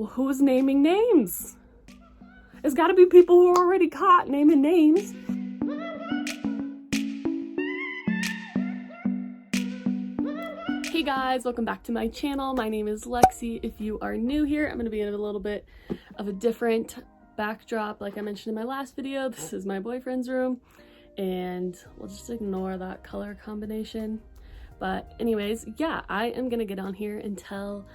Well, who's naming names? It's got to be people who are already caught naming names. Hey guys, welcome back to my channel. My name is Lexi. If you are new here, I'm going to be in a little bit of a different backdrop. Like I mentioned in my last video, this is my boyfriend's room, and we'll just ignore that color combination. But anyways, yeah, I am going to get on here and tell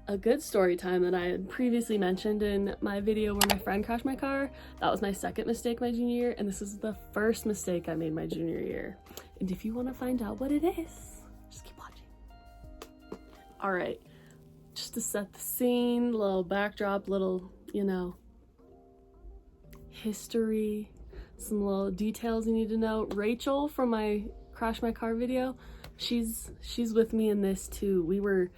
a good story time that I had previously mentioned in my video where my friend crashed my car. That was my second mistake my junior year, and this is the first mistake I made my junior year. And if you want to find out what it is, just keep watching. All right, just to set the scene, little backdrop, little, you know, history, some little details you need to know. Rachel from my crash my car video, she's with me in this too. We were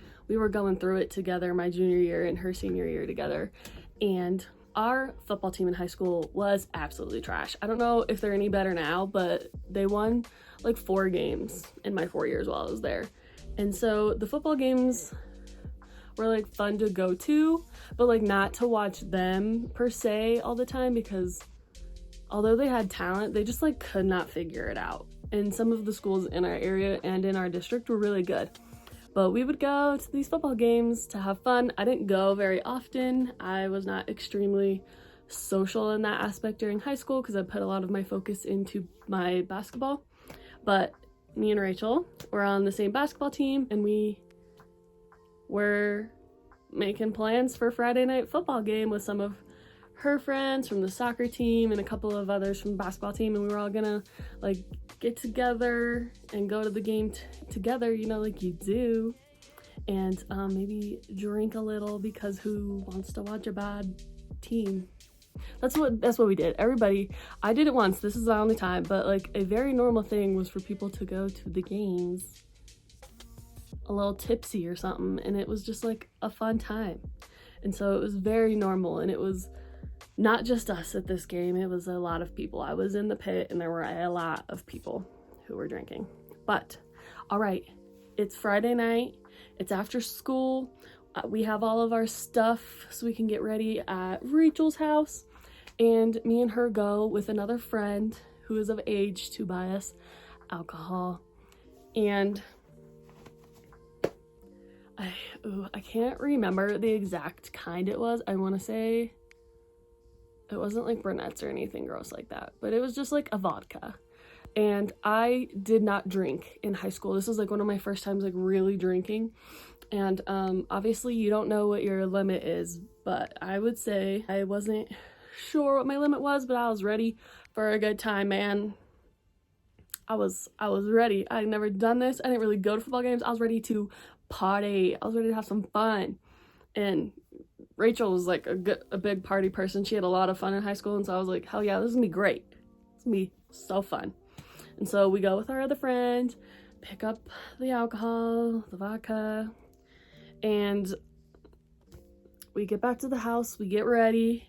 going through it together my junior year and her senior year together, and our football team in high school was absolutely trash. I don't know if they're any better now, but they won like 4 games in my 4 years while I was there. And so the football games were like fun to go to, but like not to watch them per se all the time, because although they had talent, they just like could not figure it out. And some of the schools in our area and in our district were really good. But we would go to these football games to have fun. I didn't go very often. I was not extremely social in that aspect during high school because I put a lot of my focus into my basketball. But me and Rachel were on the same basketball team, and we were making plans for a Friday night football game with some of her friends from the soccer team and a couple of others from the basketball team, and we were all gonna like get together and go to the game together, you know, like you do, and maybe drink a little, because who wants to watch a bad team? That's what we did. Everybody, I did it once, this is the only time, but like a very normal thing was for people to go to the games a little tipsy or something, and it was just like a fun time. And so it was very normal, and it was not just us at this game, it was a lot of people. I was in the pit and there were a lot of people who were drinking. But all right, it's Friday night, it's after school, we have all of our stuff so we can get ready at Rachel's house, and me and her go with another friend who is of age to buy us alcohol. And I can't remember the exact kind it was. I want to say it wasn't like Burnett's or anything gross like that, but it was just like a vodka. And I did not drink in high school. This was like one of my first times like really drinking. And obviously you don't know what your limit is, but I would say I wasn't sure what my limit was, but I was ready for a good time, man. I was ready. I had never done this. I didn't really go to football games. I was ready to party. I was ready to have some fun. And Rachel was like a big party person. She had a lot of fun in high school, and so I was like, hell yeah, this is gonna be great. It's gonna be so fun. And so we go with our other friend, pick up the alcohol, the vodka, and we get back to the house, we get ready,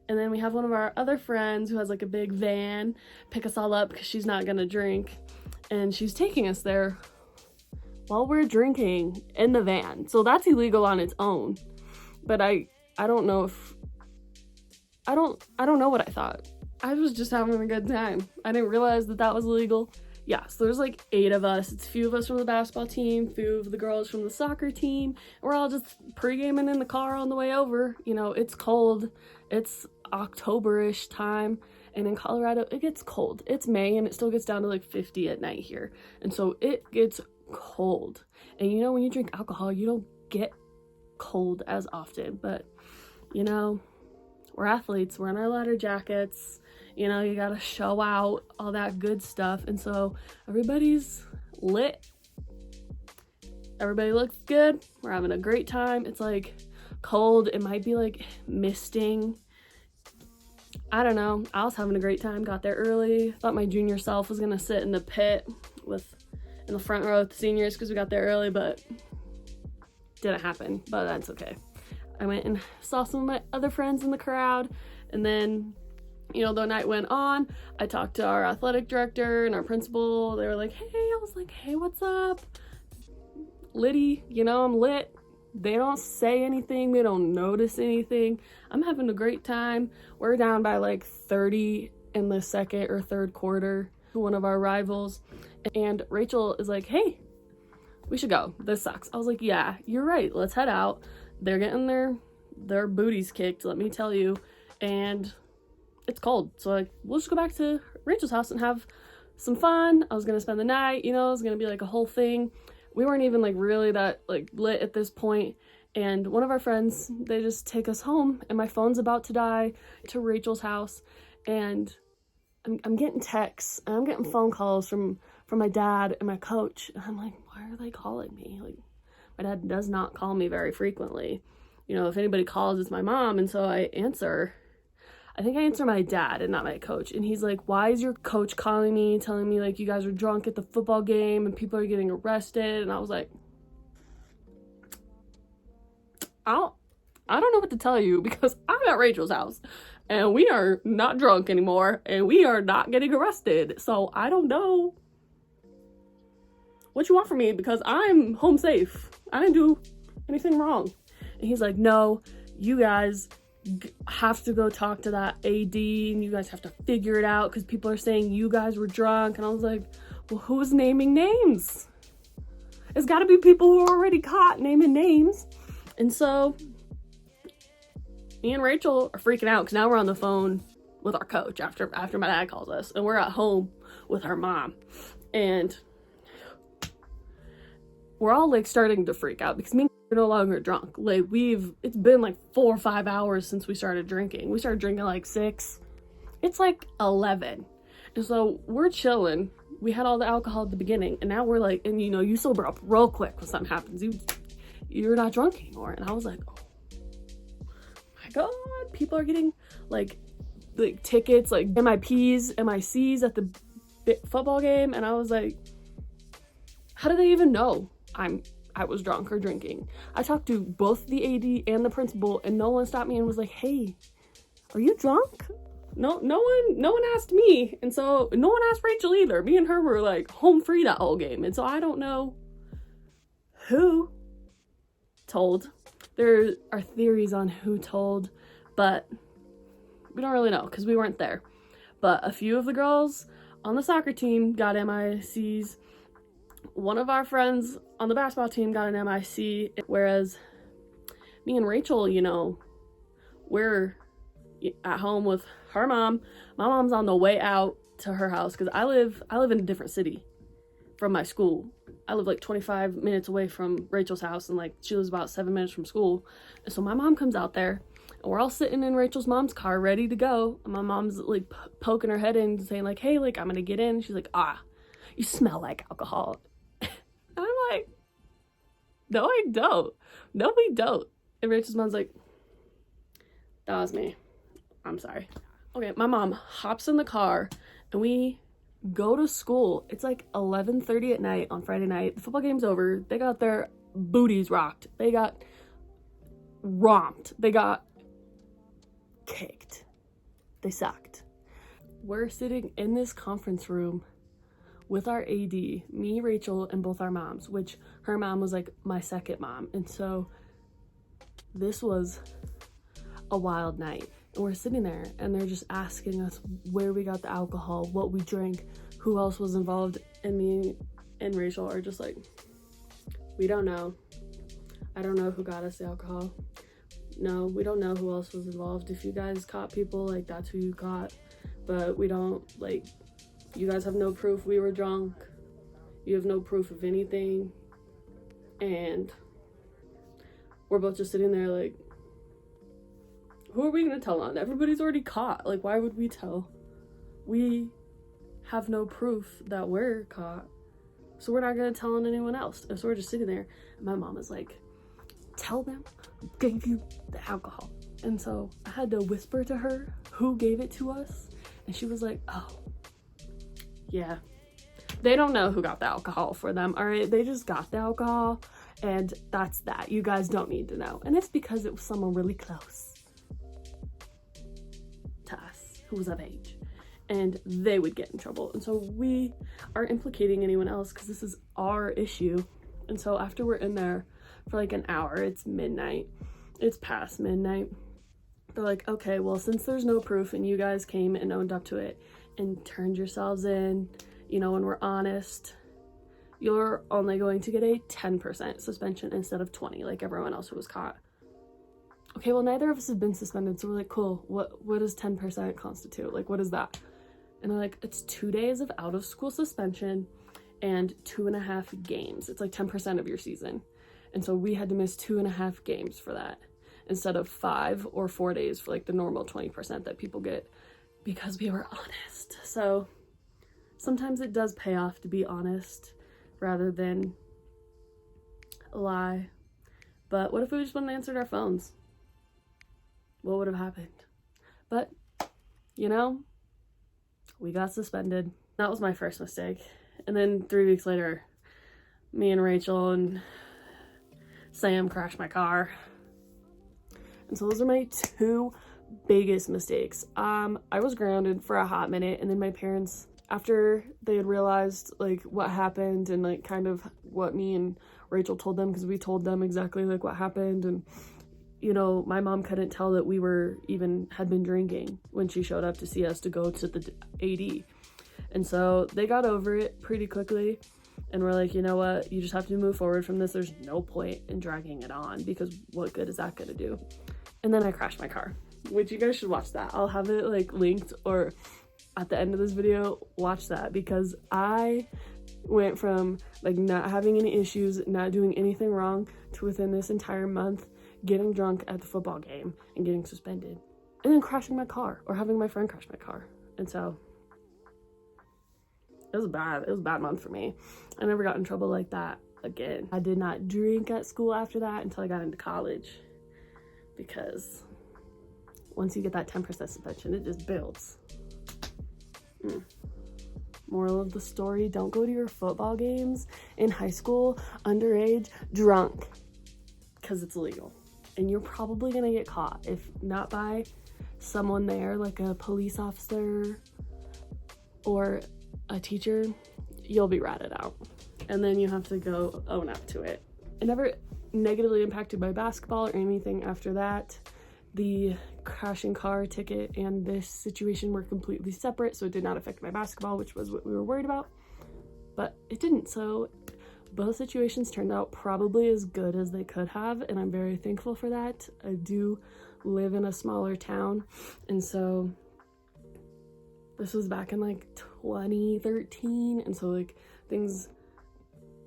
and then we have one of our other friends who has like a big van pick us all up because she's not gonna drink, and she's taking us there while we're drinking in the van. So that's illegal on its own. But I don't know if I don't know what I thought. I was just having a good time. I didn't realize that was illegal. Yeah, so there's like 8 of us. It's a few of us from the basketball team, a few of the girls from the soccer team. We're all just pre-gaming in the car on the way over. You know, it's cold. It's October-ish time, and in Colorado it gets cold. It's May and it still gets down to like 50 at night here. And so it gets cold. And you know, when you drink alcohol, you don't get cold as often, but you know, we're athletes, we're in our leather jackets, you know, you gotta show out all that good stuff, and so everybody's lit, everybody looks good, we're having a great time. It's like cold, it might be like misting, I don't know. I was having a great time, got there early, thought my junior self was gonna sit in the pit in the front row with the seniors because we got there early, but didn't happen, but that's okay. I went and saw some of my other friends in the crowd, and then, you know, the night went on, I talked to our athletic director and our principal. They were like, hey, I was like, hey, what's up? Liddy, you know, I'm lit. They don't say anything. They don't notice anything. I'm having a great time. We're down by like 30 in the second or third quarter to one of our rivals. And Rachel is like, hey, we should go. This sucks. I was like, yeah, you're right. Let's head out. They're getting their booties kicked, let me tell you. And it's cold. So like, we'll just go back to Rachel's house and have some fun. I was going to spend the night, you know, it was going to be like a whole thing. We weren't even like really that like lit at this point. And one of our friends, they just take us home, and my phone's about to die, to Rachel's house. And I'm getting texts and I'm getting phone calls from my dad and my coach. And I'm like, why are they calling me? Like, my dad does not call me very frequently. You know, if anybody calls, it's my mom. And so I answer. I think I answer my dad and not my coach. And he's like, why is your coach calling me, telling me like you guys are drunk at the football game and people are getting arrested? And I was like, I don't know what to tell you, because I'm at Rachel's house and we are not drunk anymore and we are not getting arrested. So I don't know what you want from me, because I'm home safe. I didn't do anything wrong. And he's like, no, you guys have to go talk to that AD and you guys have to figure it out, because people are saying you guys were drunk. And I was like, well, who's naming names? It's got to be people who are already caught naming names. And so me and Rachel are freaking out, because now we're on the phone with our coach after my dad calls us, and we're at home with our mom, and we're all like starting to freak out because me and are no longer drunk. Like, it's been like 4 or 5 hours since we started drinking. We started drinking like 6. It's like 11. And so we're chilling. We had all the alcohol at the beginning, and now we're like, and you know, you sober up real quick when something happens. You're not drunk anymore. And I was like, oh my God, people are getting like tickets, like MIPs, MICs at the football game. And I was like, how do they even know I was drunk or drinking? I talked to both the AD and the principal, and no one stopped me and was like, hey, are you drunk? No one asked me. And so no one asked Rachel either. Me and her were like home free that whole game. And so I don't know who told. There are theories on who told, but we don't really know because we weren't there. But a few of the girls on the soccer team got MICs. One of our friends on the basketball team got an MIC, whereas me and Rachel, you know, we're at home with her mom. My mom's on the way out to her house, because I live in a different city from my school. I live like 25 minutes away from Rachel's house, and like she lives about 7 minutes from school. And so my mom comes out there, and we're all sitting in Rachel's mom's car ready to go. And my mom's like poking her head in, saying like, hey, like I'm gonna get in. She's like, you smell like alcohol. And I'm like, no, I don't. No, we don't. And Rachel's mom's like, that was me. I'm sorry. Okay, my mom hops in the car and we go to school. It's like 11:30 at night on Friday night. The football game's over. They got their booties rocked. They got romped. They got kicked. They sucked. We're sitting in this conference room with our AD, me, Rachel, and both our moms, which her mom was like my second mom. And so this was a wild night. And we're sitting there and they're just asking us where we got the alcohol, what we drank, who else was involved. And me and Rachel are just like, we don't know. I don't know who got us the alcohol. No, we don't know who else was involved. If you guys caught people, like that's who you caught. But we don't, like, you guys have no proof we were drunk. You have no proof of anything. And we're both just sitting there like, who are we going to tell on? Everybody's already caught. Like, why would we tell? We have no proof that we're caught. So we're not going to tell on anyone else. And so we're just sitting there. And my mom is like, tell them I gave you the alcohol. And so I had to whisper to her who gave it to us. And she was like, oh, yeah. They don't know who got the alcohol for them, all right? They just got the alcohol, and that's that. You guys don't need to know. And it's because it was someone really close to us who was of age, and they would get in trouble. And so we aren't implicating anyone else because this is our issue. And so after we're in there for like an hour. It's midnight. It's past midnight. They're like, okay, well, since there's no proof and you guys came and owned up to it and turned yourselves in, you know, and we're honest, you're only going to get a 10% suspension instead of 20 like everyone else who was caught. Okay, well, neither of us have been suspended, so we're like, cool, what does 10% constitute? Like, what is that? And they're like, it's 2 days of out of school suspension and 2.5 games. It's like 10% of your season. And so we had to miss 2.5 games for that instead of 5 or 4 days for like the normal 20% that people get, because we were honest. So sometimes it does pay off to be honest rather than lie. But what if we just wouldn't have answered our phones? What would have happened? But, you know, we got suspended. That was my first mistake. And then 3 weeks later, me and Rachel and Sam crashed my car. And so those are my 2 biggest mistakes. I was grounded for a hot minute, and then my parents, after they had realized like what happened and like kind of what me and Rachel told them, because we told them exactly like what happened, and you know, my mom couldn't tell that we had been drinking when she showed up to see us to go to the AD. And so they got over it pretty quickly and we're like, you know what, you just have to move forward from this. There's no point in dragging it on, because what good is that gonna do? And then I crashed my car, which you guys should watch that. I'll have it like linked or at the end of this video, watch that, because I went from like not having any issues, not doing anything wrong, to within this entire month getting drunk at the football game and getting suspended, and then crashing my car, or having my friend crash my car. And so it was bad. It was a bad month for me. I never got in trouble like that again. I did not drink at school after that until I got into college, because once you get that 10% suspension, it just builds. Moral of the story, don't go to your football games in high school underage drunk, because it's illegal. And you're probably gonna get caught, if not by someone there, like a police officer or a teacher, you'll be ratted out. And then you have to go own up to it. It never negatively impacted my basketball or anything after that. The crashing car ticket and this situation were completely separate, so it did not affect my basketball, which was what we were worried about. But it didn't, so both situations turned out probably as good as they could have, and I'm very thankful for that. I do live in a smaller town, and so this was back in like 2013, and so like things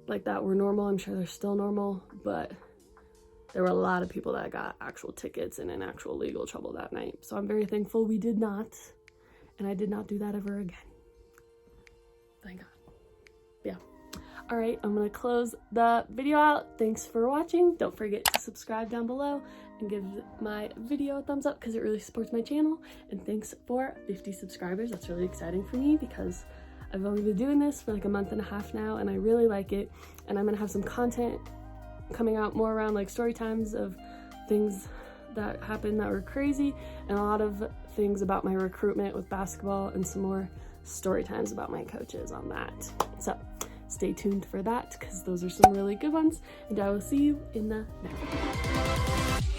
like that were normal. I'm sure they're still normal, but there were a lot of people that got actual tickets and in actual legal trouble that night. So I'm very thankful we did not, and I did not do that ever again. Thank God. Yeah. All right, I'm gonna close the video out. Thanks for watching. Don't forget to subscribe down below and give my video a thumbs up, because it really supports my channel. And thanks for 50 subscribers. That's really exciting for me, because I've only been doing this for like a month and a half now, and I really like it. And I'm gonna have some content coming out more around like story times of things that happened that were crazy, and a lot of things about my recruitment with basketball, and some more story times about my coaches on that. So stay tuned for that, because those are some really good ones, and I will see you in the next video.